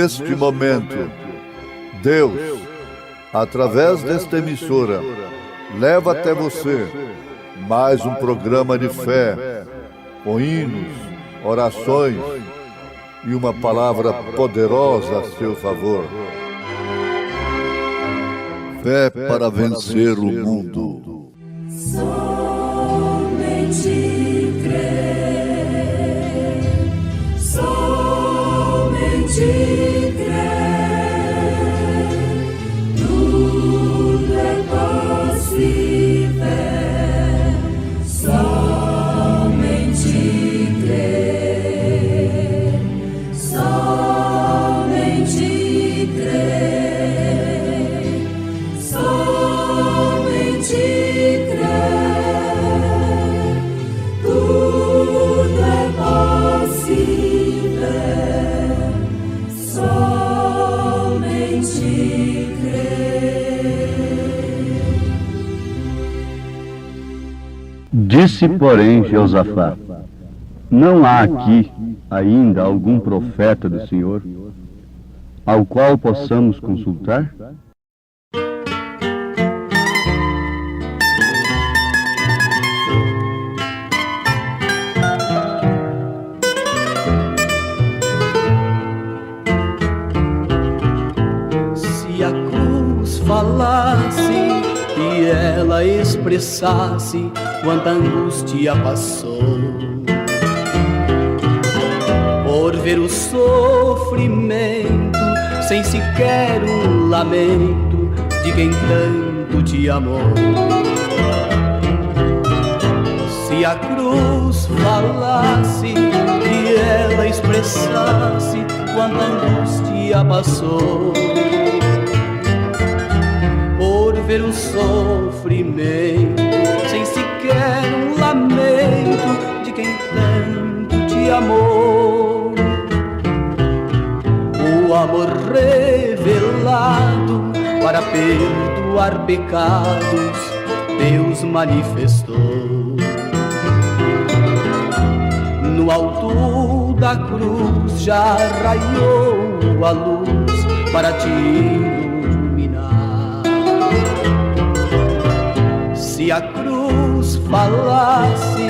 neste momento, Deus, através desta emissora, leva até você mais um programa de fé, com hinos, orações e uma palavra poderosa a seu favor. Fé para vencer o mundo. Somente crer, somente crer, tudo é possível, somente crer, somente crer, somente crer, tudo é possível, somente crer. Disse, porém, Jeosafá: não há aqui ainda algum profeta do Senhor, ao qual possamos consultar? Se a cruz falasse e ela expressasse quanta angústia passou, por ver o sofrimento sem sequer um lamento de quem tanto te amou. Se a cruz falasse e ela expressasse quanta angústia passou, por ver o sofrimento sem sequer um lamento de quem tanto te amou. O amor revelado para perdoar pecados Deus manifestou. No alto da cruz já raiou a luz para te iluminar. Se a cruz falasse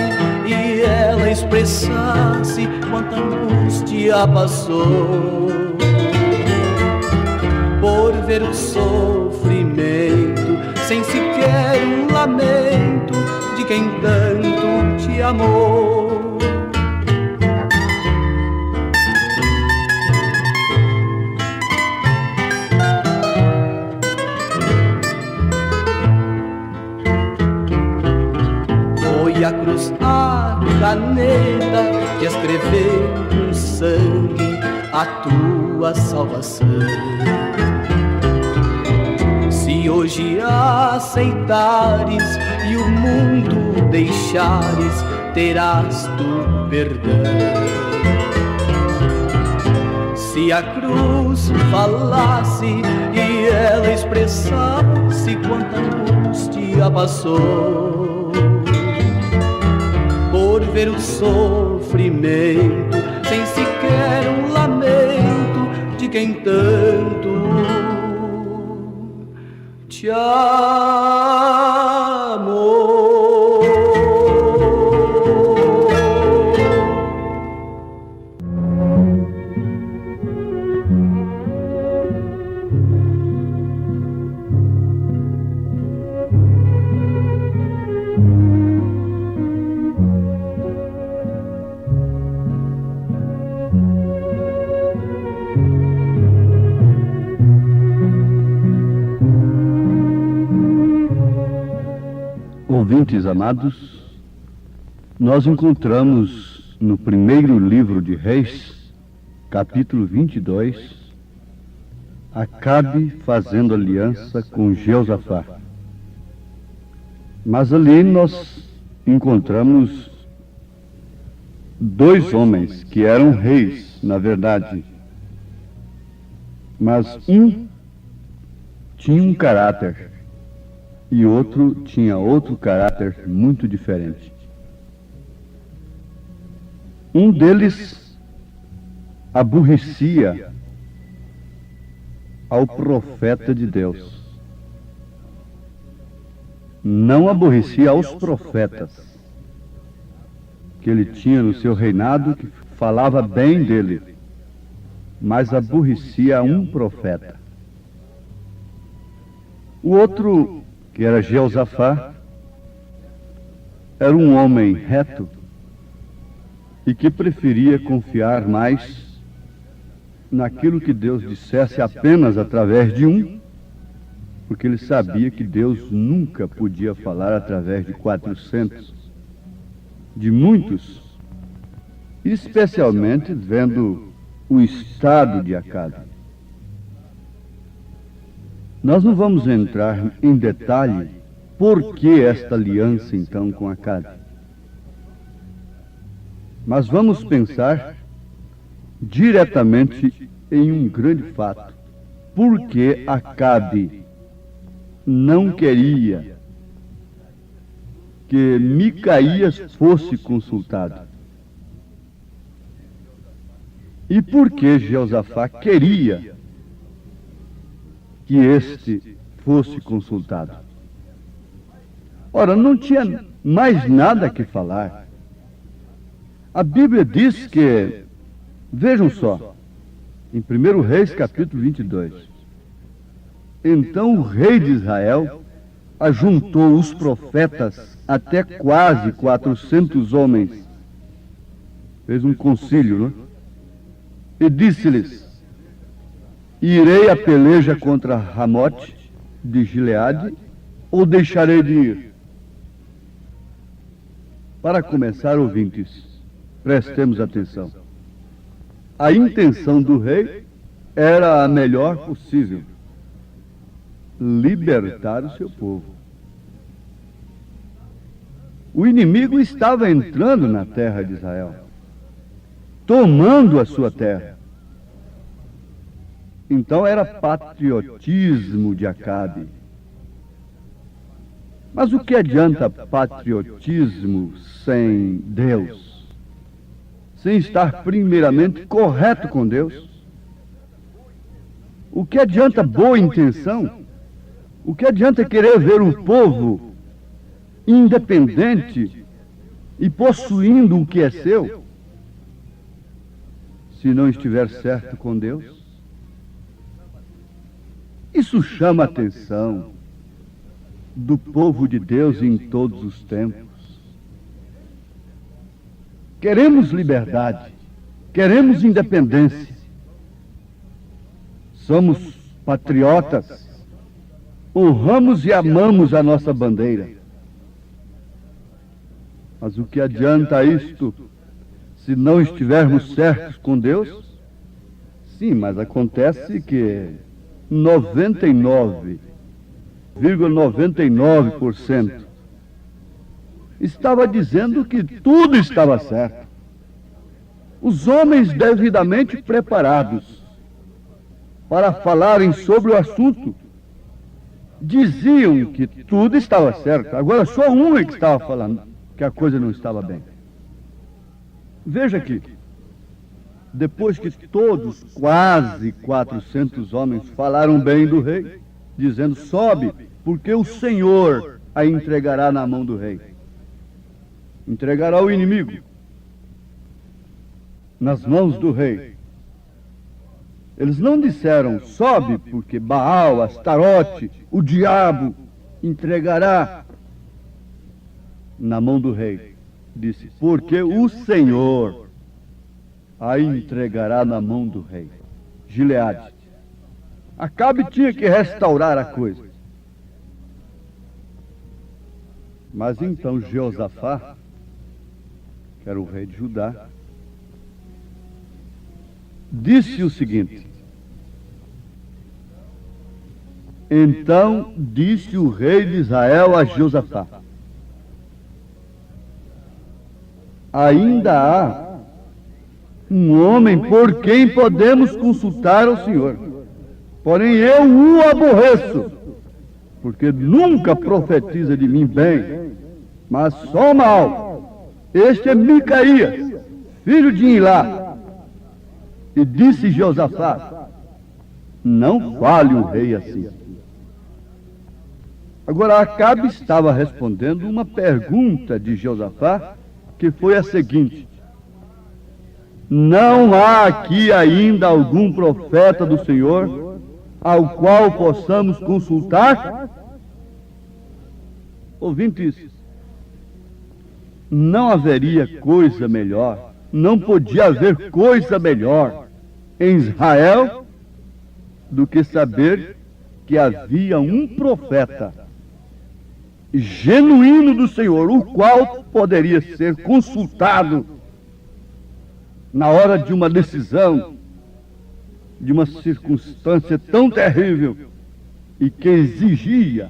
e ela expressasse quanta angústia passou, por ver o sofrimento sem sequer um lamento de quem tanto te amou. Foi a cruz a caneta que escreveu com sangue a tua salvação. Se hoje aceitares e o mundo deixares, terás tu perdão. Se a cruz falasse e ela expressasse quanta angústia passou, por ver o sofrimento sem sequer um lamento de quem tanto te amou. Ouvintes amados, nós encontramos no primeiro livro de Reis, capítulo 22, Acabe fazendo aliança com Jeosafá. Mas ali nós encontramos dois homens que eram reis, na verdade, mas um tinha um caráter e outro tinha outro caráter muito diferente. Um deles aborrecia ao profeta de Deus. Não aborrecia aos profetas que ele tinha no seu reinado, que falava bem dele, mas aborrecia a um profeta. O outro, que era Jeosafá, era um homem reto e que preferia confiar mais naquilo que Deus dissesse apenas através de um, porque ele sabia que Deus nunca podia falar através de 400, de muitos, especialmente vendo o estado de Acabe. Nós não vamos entrar em detalhe por que esta aliança então com Acabe, mas vamos pensar diretamente em um grande fato. Por que Acabe não queria que Micaías fosse consultado? E por que Jeosafá queria que este fosse consultado? Ora, não tinha mais nada que falar. A Bíblia diz que, vejam só, em 1 Reis capítulo 22, então o rei de Israel ajuntou os profetas, até quase 400 homens, fez um concílio, não é? E disse-lhes: irei a peleja contra Ramote de Gileade, ou deixarei de ir? Para começar, ouvintes, prestemos atenção. A intenção do rei era a melhor possível: libertar o seu povo. O inimigo estava entrando na terra de Israel, tomando a sua terra. Então era patriotismo de Acabe. Mas o que adianta patriotismo sem Deus? Sem estar primeiramente correto com Deus? O que adianta boa intenção? O que adianta querer ver um povo independente e possuindo o que é seu, se não estiver certo com Deus? Isso chama a atenção do povo de Deus em todos os tempos. Queremos liberdade, queremos independência, somos patriotas, honramos e amamos a nossa bandeira. Mas o que adianta isto se não estivermos certos com Deus? Sim, mas acontece que 99,99% estava dizendo que tudo estava certo. Os homens devidamente preparados para falarem sobre o assunto diziam que tudo estava certo. Agora só um é que estava falando que a coisa não estava bem. Veja aqui, depois que todos, quase 400 homens, falaram bem do rei, dizendo: sobe, porque o Senhor a entregará na mão do rei. Entregará o inimigo nas mãos do rei. Eles não disseram: sobe, porque Baal, Astarote, o diabo entregará na mão do rei. Disse: porque o Senhor a entregará na mão do rei. Gileade. Acabe tinha que restaurar a coisa. Mas então Jeosafá, que era o rei de Judá, disse o seguinte: então disse o rei de Israel a Jeosafá: ainda há um homem por quem podemos consultar ao Senhor, porém eu o aborreço, porque nunca profetiza de mim bem, mas só mal. Este é Micaías, filho de Ilá. E disse Jeosafá: Não fale o rei assim. Agora, Acabe estava respondendo uma pergunta de Josafá, que foi a seguinte: não há aqui ainda algum profeta do Senhor ao qual possamos consultar? Ouvintes, não haveria coisa melhor, não podia haver coisa melhor em Israel do que saber que havia um profeta genuíno do Senhor, o qual poderia ser consultado na hora de uma decisão, de uma circunstância tão terrível e que exigia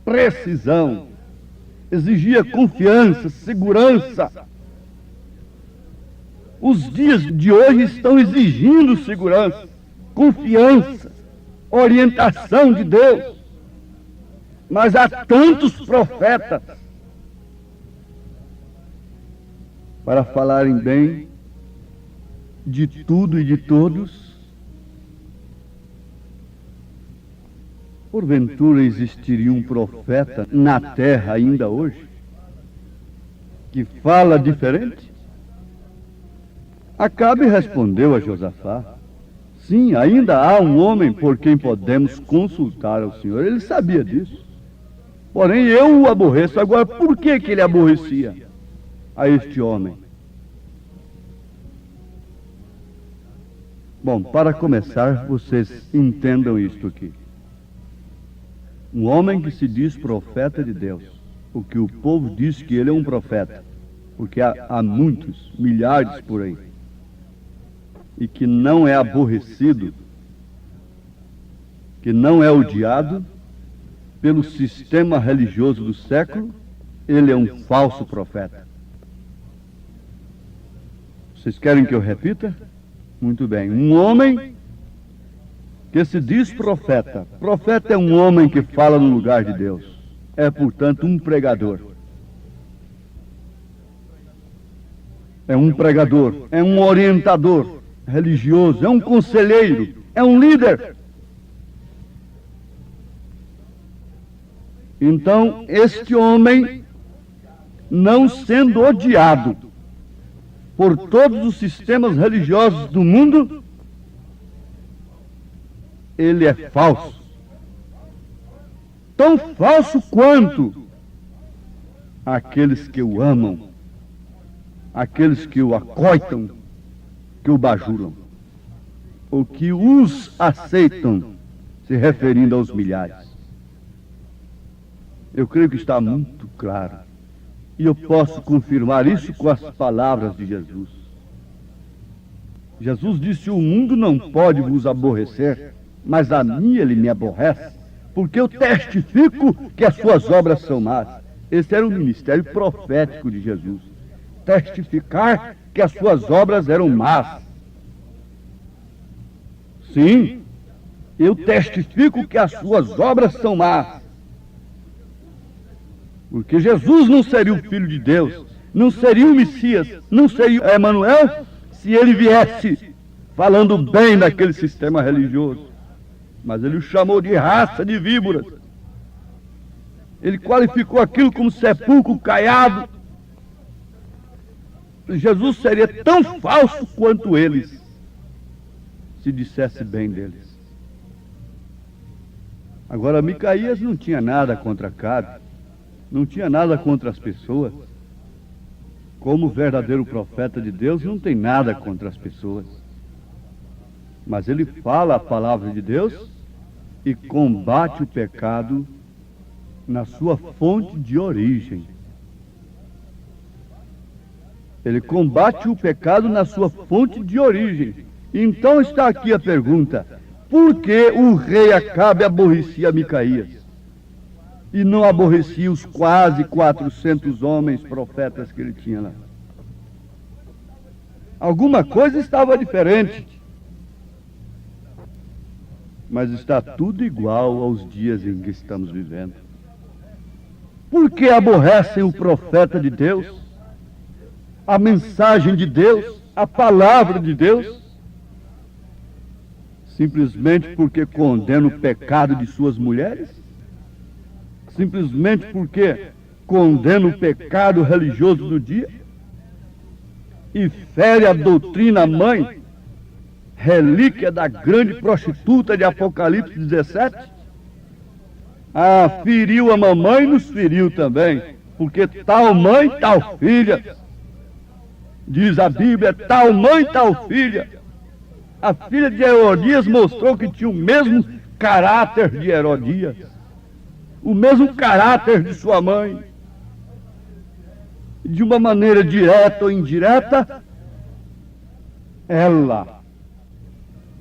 precisão, exigia confiança, segurança. Os dias de hoje estão exigindo segurança, confiança, orientação de Deus. Mas há tantos profetas para falarem bem de tudo e de todos. Porventura existiria um profeta na terra ainda hoje que fala diferente? Acabe respondeu a Josafá: sim, ainda há um homem por quem podemos consultar ao Senhor. Ele sabia disso. Porém, eu o aborreço. Agora, por que ele aborrecia a este homem? Bom, para começar, vocês entendam isto aqui. Um homem que se diz profeta de Deus, o que o povo diz que ele é um profeta, porque há muitos, milhares por aí, e que não é aborrecido, que não é odiado pelo sistema religioso do século, ele é um falso profeta. Vocês querem que eu repita? Muito bem. Um homem que se diz profeta. Profeta é um homem que fala no lugar de Deus. É, portanto, um pregador. É um pregador, é um orientador religioso, é um conselheiro, é um líder. Então, este homem, não sendo odiado por todos os sistemas religiosos do mundo, ele é falso. Tão falso quanto aqueles que o amam, aqueles que o acoitam, que o bajulam, ou que os aceitam, se referindo aos milhares. Eu creio que está muito claro. E eu posso confirmar isso com as palavras de Jesus. Jesus disse: o mundo não pode vos aborrecer, mas a mim ele me aborrece, porque eu testifico que as suas obras são más. Esse era o ministério profético de Jesus. Testificar que as suas obras eram más. Sim, eu testifico que as suas obras são más. Porque Jesus não seria o Filho de Deus, não seria o Messias, não seria Emanuel, se ele viesse falando bem daquele sistema religioso. Mas ele o chamou de raça de víboras. Ele qualificou aquilo como sepulcro caiado. Jesus seria tão falso quanto eles, se dissesse bem deles. Agora, Micaías não tinha nada contra Acabe, não tinha nada contra as pessoas. Como verdadeiro profeta de Deus, não tem nada contra as pessoas. Mas ele fala a palavra de Deus e combate o pecado na sua fonte de origem. Ele combate o pecado na sua fonte de origem. Então está aqui a pergunta: por que o rei Acabe aborrecia Micaías e não aborrecia os quase 400 homens profetas que ele tinha lá? Alguma coisa estava diferente. Mas está tudo igual aos dias em que estamos vivendo. Por que aborrecem o profeta de Deus, a mensagem de Deus, a palavra de Deus? Simplesmente porque condena o pecado de suas mulheres? Simplesmente porque condena o pecado religioso do dia? E fere a doutrina mãe, relíquia da grande prostituta de Apocalipse 17? Ah, feriu a mamãe, nos feriu também, porque tal mãe, tal filha. Diz a Bíblia, tal mãe, tal filha. A filha de Herodias mostrou que tinha o mesmo caráter de Herodias, o mesmo caráter de sua mãe. De uma maneira direta ou indireta, ela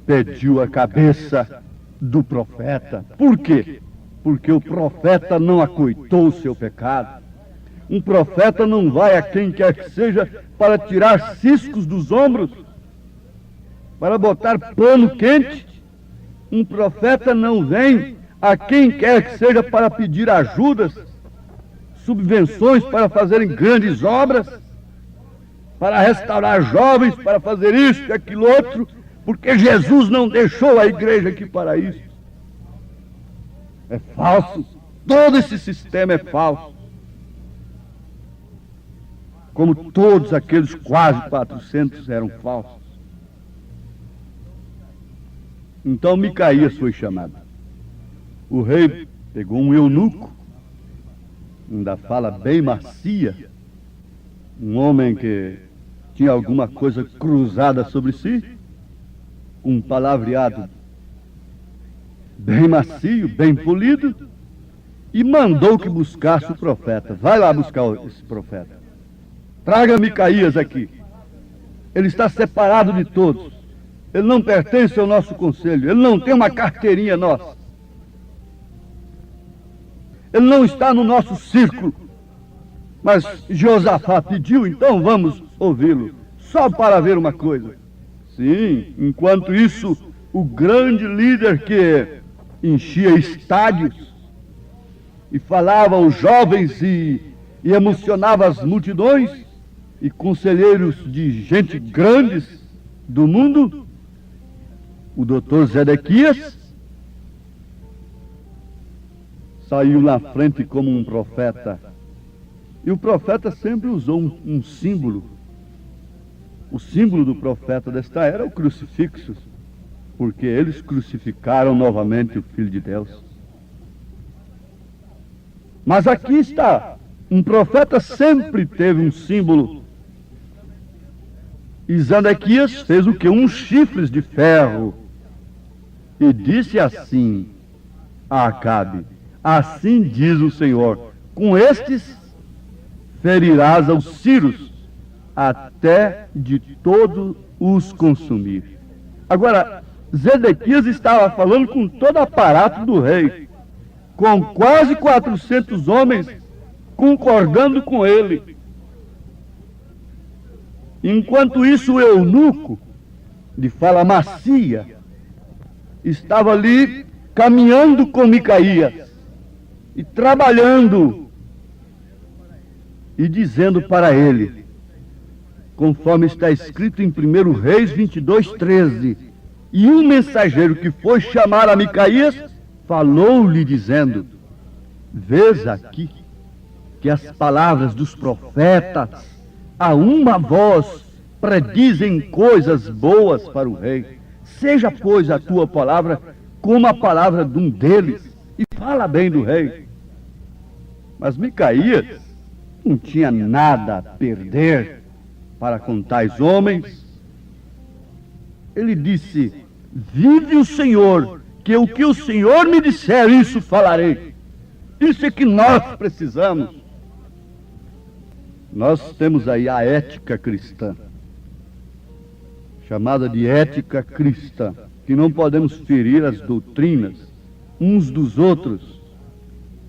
pediu a cabeça do profeta. Por quê? Porque o profeta não acoitou o seu pecado. Um profeta não vai a quem quer que seja para tirar ciscos dos ombros, para botar pano quente. Um profeta não vem a quem quer que seja para pedir ajudas, subvenções para fazerem grandes obras, para restaurar jovens, para fazer isso e aquilo outro, porque Jesus não deixou a igreja aqui para isso. É falso. Todo esse sistema é falso. Como todos aqueles quase 400 eram falsos. Então Micaías foi chamado. O rei pegou um eunuco, ainda fala bem macia, um homem que tinha alguma coisa cruzada sobre si, um palavreado bem macio, bem polido, e mandou que buscasse o profeta. Vai lá buscar esse profeta. Traga Micaías aqui. Ele está separado de todos. Ele não pertence ao nosso conselho. Ele não tem uma carteirinha nossa. Ele não está no nosso círculo. Mas Josafá pediu, então vamos ouvi-lo. Só para ver uma coisa. Sim, enquanto isso, o grande líder que enchia estádios e falava aos jovens e emocionava as multidões, e conselheiros de gente grandes do mundo, o doutor Zedequias, saiu na frente como um profeta. E o profeta sempre usou um símbolo. O símbolo do profeta desta era é o crucifixo, porque eles crucificaram novamente o Filho de Deus. Mas aqui está, um profeta sempre teve um símbolo. E Zedequias fez o que? Uns chifres de ferro. E disse assim a Acabe: assim diz o Senhor, com estes ferirás aos círios, até de todos os consumir. Agora, Zedequias estava falando com todo o aparato do rei, com quase 400 homens concordando com ele. Enquanto isso, o eunuco, de fala macia, estava ali caminhando com Micaías e trabalhando e dizendo para ele, conforme está escrito em 1 Reis 22:13, e um mensageiro que foi chamar a Micaías falou-lhe dizendo: vês aqui que as palavras dos profetas a uma voz predizem coisas boas para o rei. Seja, pois, a tua palavra como a palavra de um deles, e fala bem do rei. Mas Micaías não tinha nada a perder para com tais homens. Ele disse: vive o Senhor, que o que o Senhor me disser, isso falarei. Isso é que nós precisamos. Nós temos aí a ética cristã, chamada de ética cristã, que não podemos ferir as doutrinas uns dos outros,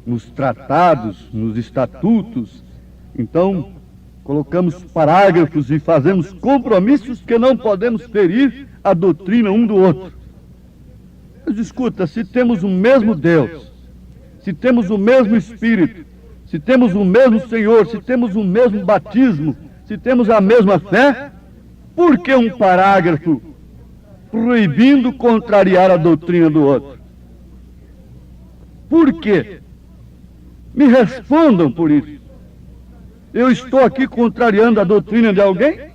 nos tratados, nos estatutos. Então, colocamos parágrafos e fazemos compromissos que não podemos ferir a doutrina um do outro. Mas escuta, se temos o mesmo Deus, se temos o mesmo Espírito, se temos o mesmo Senhor, se temos o mesmo batismo, se temos a mesma fé, por que um parágrafo proibindo contrariar a doutrina do outro. Por quê? Me respondam por isso. Eu estou aqui contrariando a doutrina de alguém?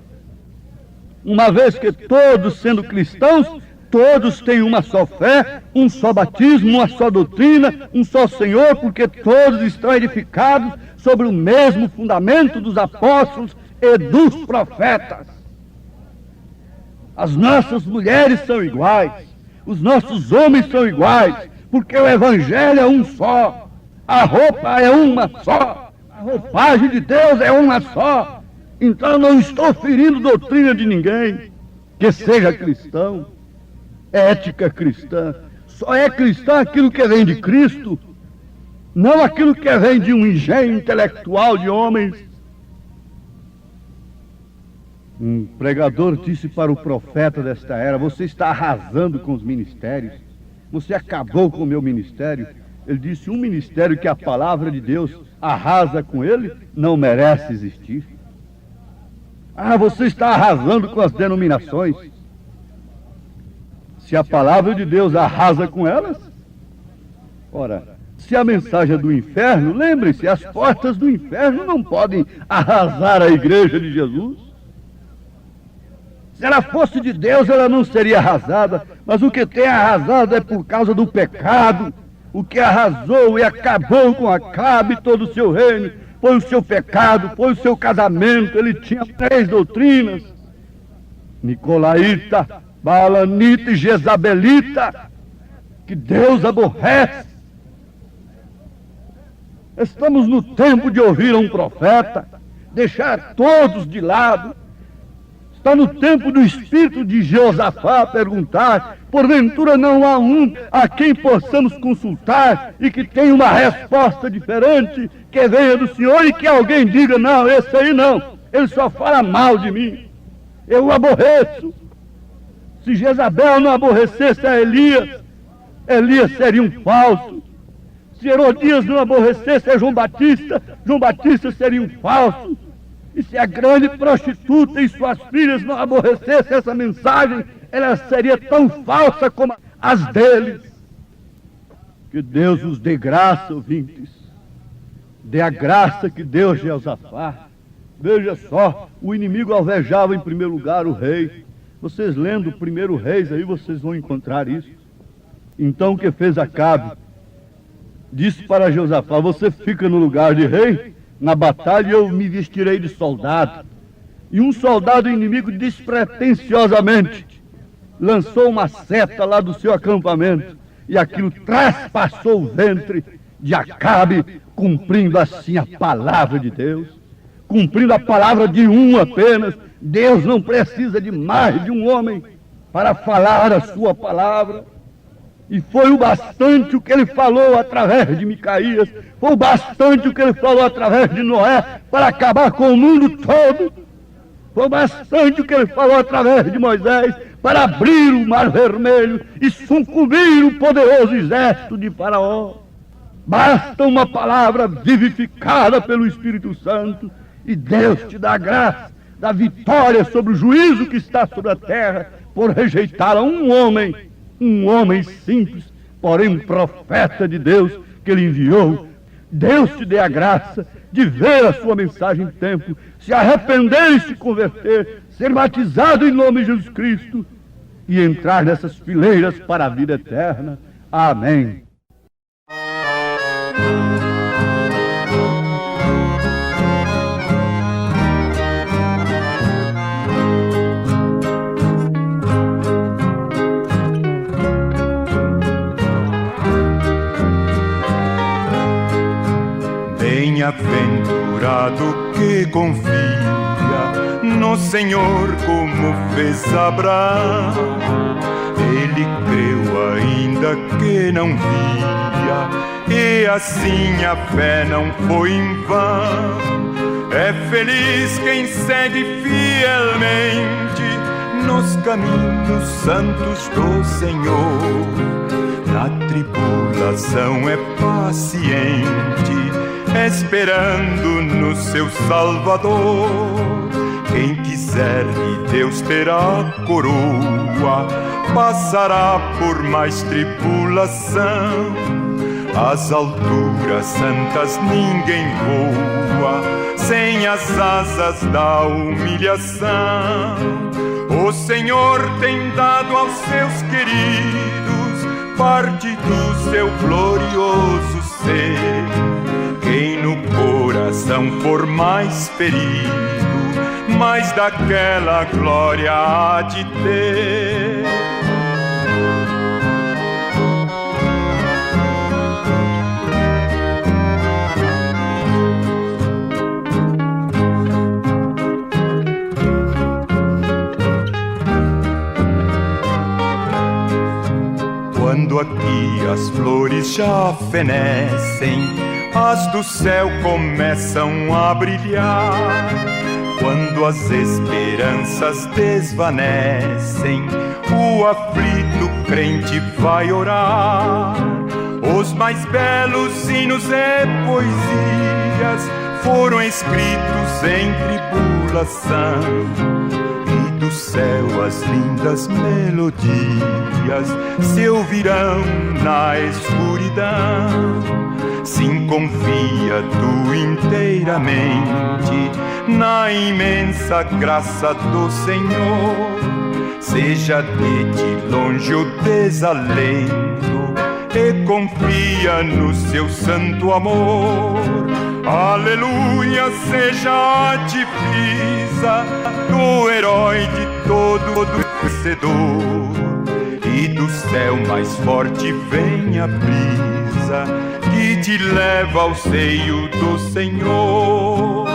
Uma vez que todos, sendo cristãos, todos têm uma só fé, um só batismo, uma só doutrina, um só Senhor, porque todos estão edificados sobre o mesmo fundamento dos apóstolos e dos profetas. As nossas mulheres são iguais, os nossos homens são iguais, porque o Evangelho é um só, a roupa é uma só, a roupagem de Deus é uma só. Então eu não estou ferindo doutrina de ninguém que seja cristão. Ética cristã. Só é cristã aquilo que vem de Cristo, não aquilo que vem de um engenho intelectual de homens. Um pregador disse para o profeta desta era: você está arrasando com os ministérios, você acabou com o meu ministério. Ele disse: um ministério que a palavra de Deus arrasa com ele não merece existir. Ah, você está arrasando com as denominações. Se a palavra de Deus arrasa com elas, ora, se a mensagem é do inferno, lembre-se, as portas do inferno não podem arrasar a igreja de Jesus. Se ela fosse de Deus, ela não seria arrasada, mas o que tem arrasado é por causa do pecado. O que arrasou e acabou com Acabe todo o seu reino foi o seu pecado, foi o seu casamento. Ele tinha 3 doutrinas: nicolaíta, baalanita e jezabelita, que Deus aborrece. Estamos no tempo de ouvir um profeta, deixar todos de lado. Está no tempo do espírito de Josafá perguntar: porventura não há um a quem possamos consultar e que tenha uma resposta diferente, que venha do Senhor e que alguém diga: não, esse aí não, ele só fala mal de mim, eu o aborreço. Se Jezabel não aborrecesse a Elias, Elias seria um falso. Se Herodias não aborrecesse a João Batista seria um falso. E se a grande prostituta e suas filhas não aborrecessem essa mensagem, ela seria tão falsa como as deles. Que Deus os dê graça, ouvintes. Dê a graça que Deus de Josafá. Veja só, o inimigo alvejava em primeiro lugar o rei. Vocês lendo o primeiro Reis aí, vocês vão encontrar isso. Então o que fez Acabe? Disse para Josafá: você fica no lugar de rei, na batalha eu me vestirei de soldado. E um soldado inimigo despretensiosamente lançou uma seta lá do seu acampamento, e aquilo traspassou o ventre de Acabe, cumprindo assim a palavra de Deus, cumprindo a palavra de um apenas. Deus não precisa de mais de um homem para falar a sua palavra. E foi o bastante o que ele falou através de Micaías, foi o bastante o que ele falou através de Noé para acabar com o mundo todo. Foi o bastante o que ele falou através de Moisés para abrir o mar vermelho e sucumbir o poderoso exército de Faraó. Basta uma palavra vivificada pelo Espírito Santo e Deus te dá graça da vitória sobre o juízo que está sobre a terra por rejeitar a um homem simples, porém um profeta de Deus que ele enviou. Deus te dê a graça de ver a sua mensagem em tempo, se arrepender e se converter, ser batizado em nome de Jesus Cristo e entrar nessas fileiras para a vida eterna. Amém. Bem-aventurado que confia no Senhor como fez Abraão. Ele creu ainda que não via, e assim a fé não foi em vão. É feliz quem segue fielmente nos caminhos santos do Senhor. Na tribulação é paciente, esperando no seu Salvador. Quem quiser de Deus terá coroa, passará por mais tribulação. Às alturas santas ninguém voa sem as asas da humilhação. O Senhor tem dado aos seus queridos parte do seu glorioso ser. Quem no coração for mais ferido, mais daquela glória há de ter. Quando aqui as flores já fenecem, as do céu começam a brilhar. Quando as esperanças desvanecem, o aflito crente vai orar. Os mais belos hinos e poesias foram escritos em tribulação. Do céu as lindas melodias se ouvirão na escuridão. Sim, confia tu inteiramente na imensa graça do Senhor. Seja de ti longe o desalento e confia no seu santo amor. Aleluia, seja a divisa do herói de todo vencedor. E do céu mais forte vem a brisa que te leva ao seio do Senhor.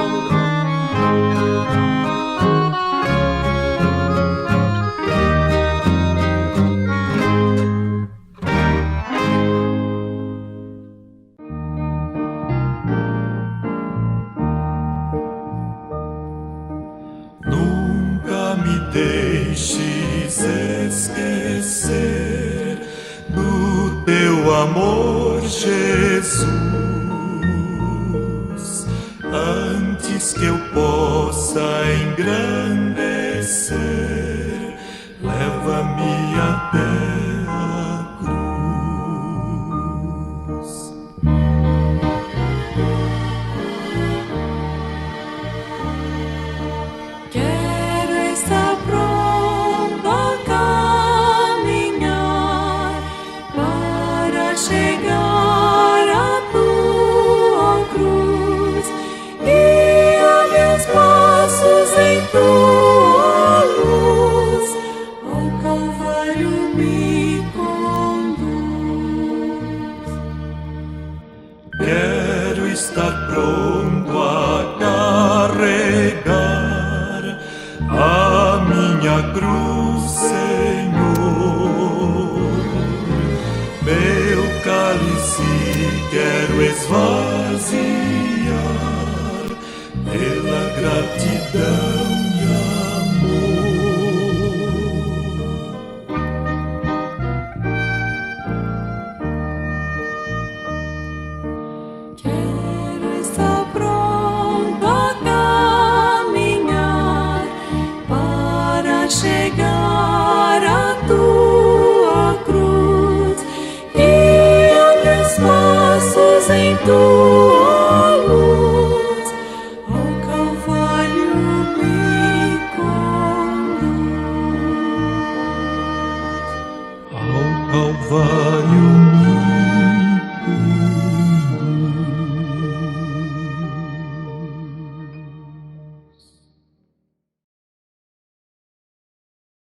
Deixes esquecer do teu amor, Jesus, antes que eu possa engrandecer, leva-me até a cruz. Quero estar pronto a caminhar para chegar à tua cruz. Guia meus passos em tua luz, ao Calvário me conduz. Quero estar pronto a carregar a minha cruz, Senhor. Meu cálice quero esvaziar pela gratidão e amor. Quero estar pronto a caminhar para chegar à tua cruz. Guia meus passos em tua